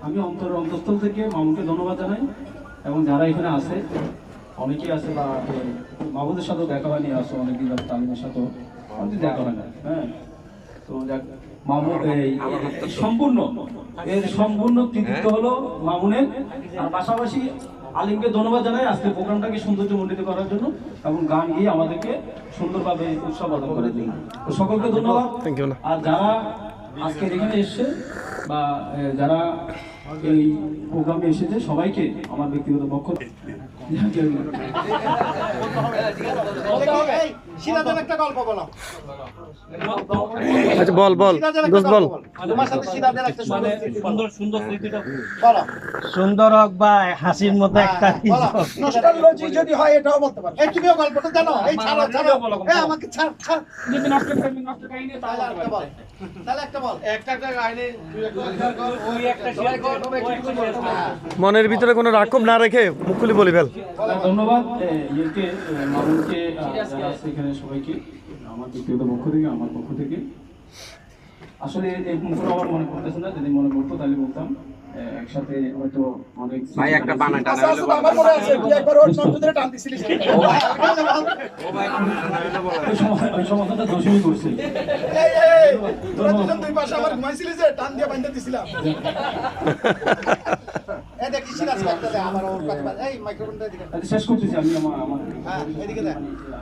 আমি অন্তঃস্থল থেকে মামুনকে ধন্যবাদ জানাই এবং যারা এখানে আছে অনেকেই আছে বা মামুদের সাথেও দেখা হয়নি আসো অনেকদিন তালিমের সাথেও অনেকদিন দেখা হয় না। হ্যাঁ, তো যাক মামুন সম্পূর্ণ কৃতিত্ব হলো মামুনের। আর পাশাপাশি আলিমকে ধন্যবাদ জানাই আজকে প্রোগ্রামটাকে সৌন্দর্যমণ্ডিত করার জন্য এবং গান গিয়ে আমাদেরকে সুন্দরভাবে উৎসব পালন করে দিন। তো সকলকে ধন্যবাদ। আর যারা আজকে এখানে এসছে বা যারা এই প্রোগ্রামে এসেছে সবাইকে আমার ব্যক্তিগত পক্ষ একটা গল্প বলো। আচ্ছা বল দোস্ত বল। তোমার সাথে সিরাজের একটা সুন্দর স্মৃতিটা বলো। সুন্দর হোক বা হাসির মতো একটা নস্টালজি যদি হয় এটাও বলতে পারো। এই তুমিও গল্পটা জানো? এই ছাড়ো এই আমাকে ছাড় যদি নষ্ট কাহিনী তাহলে একটা বল। একটা কাহিনী ওই একটা শেয়ার কর মনের ভিতরে কোনো রাক্ষব না রেখে মুখ খুলে বলি ফেল। ধন্যবাদ মামুনকে এখানে সবাইকে আমার ব্যক্তিগত পক্ষ থেকে আমার পক্ষ থেকে। আসলে এই মুখটা আমার মনে পড়তেছে না, যদি মনে পড়তো তাহলে বলতাম একসাথে হয়তো অনেক ভাই একটা বানা টানা হলো আমার মনে আছে তুই একবার ওর নন্দুদের টান দিছিলিস। ওই সমাধানটা দশমী করছে। তোরা দুজন দুই পাশে আমার ঘুমাইছিলি যে টান দিয়ে বাইন্ধা দিছিলাম। এই দেখি সিরাজ করতে দে আমার ওর কথা এই মাইক্রোফোনটা দিকে শেষ করতেছি আমি আমার হ্যাঁ এদিকে দে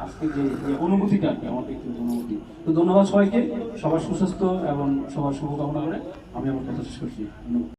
আজকে যে অনুভূতিটা আর কি আমার ব্যক্তিগত অনুভূতি। তো ধন্যবাদ সবাইকে, সবার সুস্বাস্থ্য এবং সবার শুভকামনা করে আমি আমার কথা শেষ করছি। ধন্যবাদ।